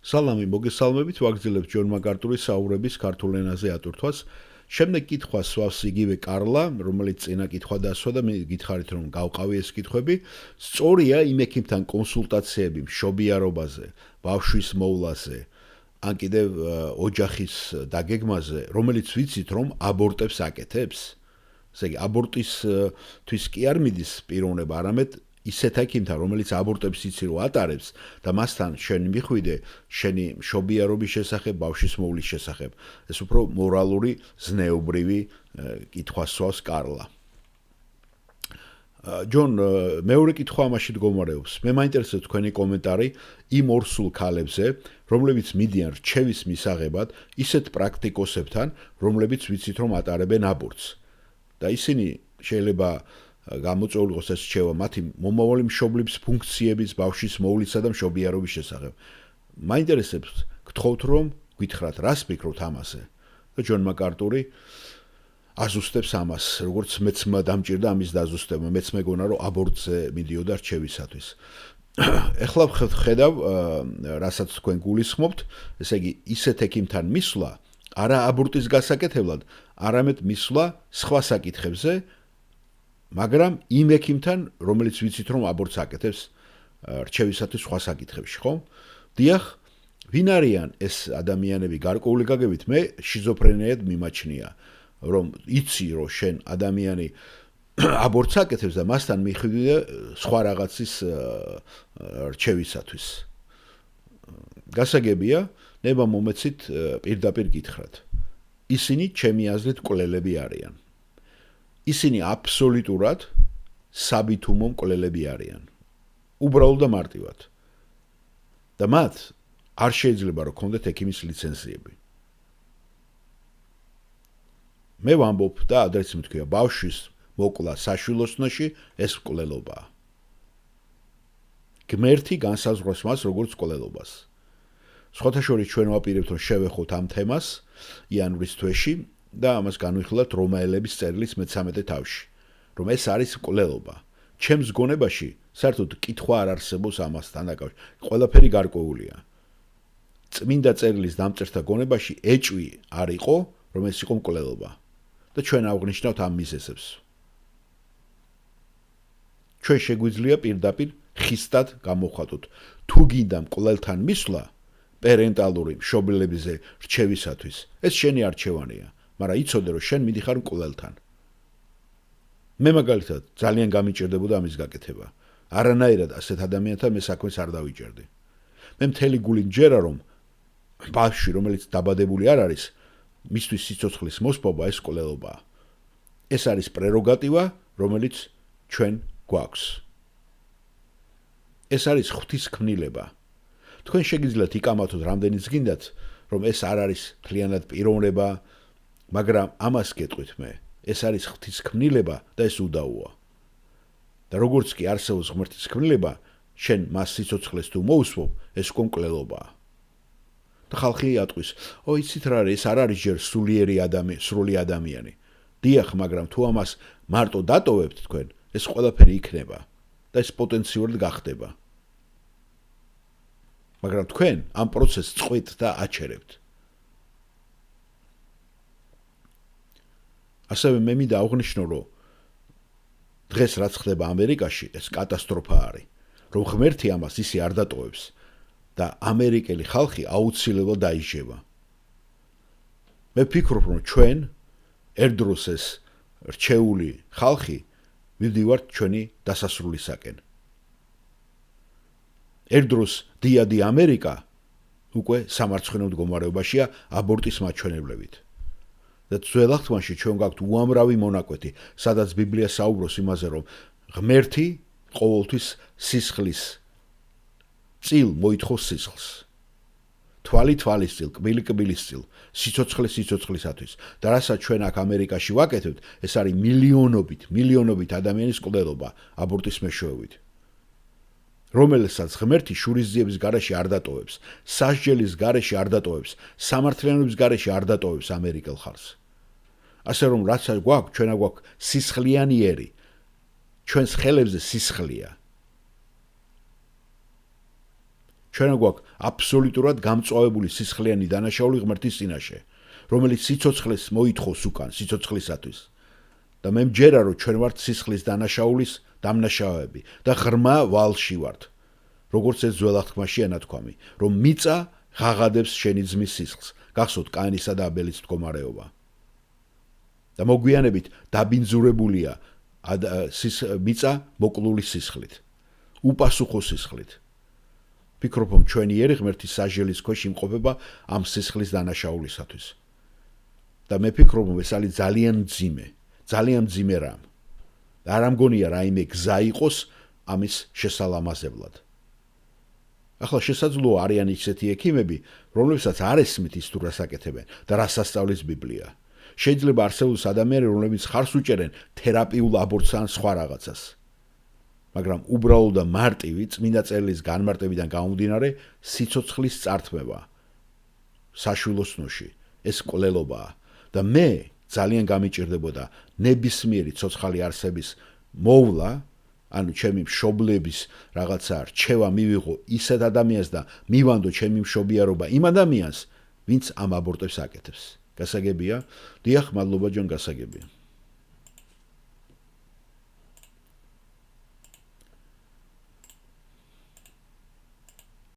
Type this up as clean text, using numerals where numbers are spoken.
სალამი მოგესალმებით, ვაგრძელებთ ჯონ მაკარტურის საუბრების ქართულ ენაზე ატვირთვას. შემდეგ კითხვას სვავს იგივე კარლა, რომელიც წინა კითხვა დასვა და მე გითხარით რომ გავყავი ეს კითხვები. სწორია იმ ექიმთან კონსულტაციები მშობიარობაზე, ბავშვის მოვლაზე, ან კიდევ ოჯახის დაგეგმაზე, რომელიც ვიცით რომ აბორტებს აკეთებს. ესე იგი, აბორტისთვის კი არ მიდის პიროვნება, არამედ ისეთ ექიმთან, რომელიც აბორტებს იცი რომ ატარებს და მასთან შენი მიხვიდე, შენი მშობიარობის შესახებ, ბავშვის მოვლის შესახებ. ეს უფრო მორალური, ზნეობრივი კითხვა სვავს კარლა. ჯონ, მეორე კითხვა ამაში მდგომარეობს. მე მაინტერესებს თქვენი კომენტარი იმ ორ სულ ქალებზე, რომლებიც მიდიან რჩევის მისაღებად ისეთ პრაქტიკოსებთან, რომლებიც ვიცით რომ ატარებენ აბორტს. და ისინი შეიძლება გამოწვეულიყოს ეს რჩევა მათი მომავალი მშობლების ფუნქციების, ბავშვის მოვლისა და მშობიარობის შესახებ. მაინტერესებს, გთხოვთ რომ გითხრათ, რას ფიქრობთ ამაზე? და ჯონ მაკარტური აზუსტებს ამას, როგორც მეც დამჭირდა ამის დაზუსტება, მეც მეგონა რომ აბორტზე მიდიოდა რჩევისათვის. ეხლა ხედავ, რასაც თქვენ გულისხმობთ, ესე იგი, ისეთ ექიმთან მისვლა არა აბორტის გასაკეთებლად, არამედ მისვლა სხვა საკითხებზე, მაგრამ იმ ექიმთან, რომელიც ვიცით რომ აბორტს აკეთებს რჩევისათვის სხვა საკითხებში, ხო? დიახ, ვინ არიან ეს ადამიანები გარკვეული გაგებით, მე შიზოფრენიად მიმაჩნია, რომ იცი რომ შენ ადამიანი აბორტს აკეთებს და მასთან მიხვიდე სხვა რაღაცის რჩევისათვის. გასაგებია, ნება მომეცით პირდაპირ გითხრათ. ისინი ჩემი აზრით მკვლელები არიან. ისინი აბსოლუტურად საბითუმო მკვლელები არიან. უბრალოდ და მარტივად. და მათ არ შეიძლება რომ ქონდეთ ექიმის ლიცენზიები. მე ვამბობ და ადრეც მითქვია, ბავშვის მოკლა საშვილოსნოში ეს მკვლელობაა. გმერთი განსაზღვრავს მას როგორც მკვლელობას. სხვათა შორის ჩვენ ვაპირებთ რომ შევეხოთ ამ თემას იანვრის თვეში და ამას განვიხილავთ რომაელების წერილის მე-13 თავში, რომ ეს არის მკვლელობა. ჩემს გონებაში საერთოდ კითხვა არ არსებობს ამასთან დაკავშირებით. ყველაფერი გარკვეულია. წმინდა წერილის დამწერთა გონებაში ეჭვი არ იყო, რომ ეს იყო მკვლელობა. და ჩვენ ავღნიშნავთ ამ მიზეზებს. ჩვენ შეგვიძლია პირდაპირ ხისტად გამოვხატოთ. თუ გინდა მკვლელთან მისვლა პერენტალური მშობლებზე რჩევისათვის, ეს შენი არჩევანია, მაგრამ იცოდე რომ შენ მიდიხარ მკვლელთან. მე მაგალითად ძალიან გამიჭირდებოდა ამის გაკეთება. არანაირად ასეთ ადამიანთან მე საქმეს არ დავიჭერდი. მე მთელი გული მჯერა რომ ბავშვი, რომელიც დაბადებული არ არის, მისთვის სიცოცხლის მოსპობა ეს მკვლელობაა. ეს არის პრეროგატივა, რომელიც ჩვენ გვაქვს. ეს არის ღვთისქმნილება. თქვენ შეგიძლიათ იკამათოთ რამდენიც გინდათ, რომ ეს არ არის მთლიანად პიროვნება, მაგრამ ამას გეტყვით მე, ეს არის ღვთისქმნილება და ეს უდავოა. და როგორც კი არსებობს ღმერთის ქმნილება, შენ მას სიცოცხლეს თუ მოусვობ, ეს მკვლელობაა. და ხალხი ატყვის, იცით რა არის, ეს არ არის ჯერ სრული ადამიანი. დიახ, მაგრამ თუ ამას მარტო დატოვებთ თქვენ, ეს ყველაფერი იქნება და ეს პოტენციურად გახდება. მაგრამ თქვენ ამ პროცესს წყვით და აჩერებთ. ასევე მე მინდა აღვნიშნო, რომ დღეს რაც ხდება ამერიკაში, ეს კატასტროფა არის, რომ ღმერთი ამას ისე არ დატოვებს და ამერიკელი ხალხი აუცილებლად დაიჯება. მე ვფიქრობ, რომ ჩვენ ერთდროს ეს რჩეული ხალხი ვივდივართ ჩვენი დასასრულისაკენ. ერთდროს დიადი ამერიკა უკვე სამარცხვინო მდგომარეობაშია აბორტის მაჩვენებლებით. და ძველახთმაში ჩვენ გაქვთ უამრავი მონაკვეთი, სადაც ბიბლია საუბრობს იმაზე, რომ ღმერთი ყოველთვის სისხლის წილ მოითხოვს სისხლს. თვალი თვალის წილ, კბილი კბილის წილ, სიცოცხლე სიცოცხლისათვის. და რასაც ჩვენ აქ ამერიკაში ვაკეთებთ, ეს არის მილიონობით ადამიანის მკვლელობა აბორტის მეშვეობით. რომელსაც ღმერთი შურისძიების გარეშე არ დატოვებს, სასჯელის გარეშე არ დატოვებს, სამართლიანობის გარეშე არ დატოვებს ამერიკელ ხალხს. ასე რომ რაც გვაქვს, ჩვენ გვაქვს სისხლიანი ერი. ჩვენს ხელებზე სისხლია. ჩვენ გვაქვს აბსოლუტურად გამწვავებული სისხლიანი დანაშაული ღმერთის წინაშე, რომელიც სიცოცხლეს მოითხოვს უკან სიცოცხლისათვის. და მე მჯერა რომ ჩვენ ვართ სისხლის დანაშაულის დამნაშავეები და ღრმა ვალში ვართ. როგორც ეს ძველ აღთქმაშია ნათქვამი, რომ მიწა ღაღადებს შენი ძმის სისხლს. გახსოვთ კაინისა და აბელის მდგომარეობა. და მოგვიანებით დაბინძურებულია მიწა მოკლული სისხლით, უპასუხო სისხლით. ფიქრობ, რომ ჩვენი ერი ღმერთის სასჯელის ქვეშ იმყოფება ამ სისხლის დანაშაულისათვის. და მე ფიქრობ, რომ ეს არის ძალიან მძიმე რამ. და არ ამგონია რაიმე გზა იყოს ამის შესალამაზებლად. ახლა შესაძლოა არიან ისეთი ექიმები, რომლებსაც არ ესმით ის თუ რას აკეთებენ და რას ასწავლის ბიბლია. შეიძლება არსებობს ადამიანები, რომლებიც ხარს უჭერენ თერაპიულ აბორტს ან სხვა რაღაცას. მაგრამ უბრალოდ და მარტივი წმინდა წერილის განმარტებიდან გამომდინარე სიცოცხლის წართმევა საშვილოსნოში ეს კვლელობაა და მე ძალიან გამიჭირდებოდა ნებისმიერი ცოცხალი არსების მოვლა, ანუ ჩემი მშობლების რაღაცა რჩევა მივიღო ისეთ ადამიანს და მივანდო ჩემი მშობიარობა იმ ადამიანს, ვინც ამ აბორტებს აკეთებს. გასაგებია? დიახ, მადლობა ჯონ, გასაგებია.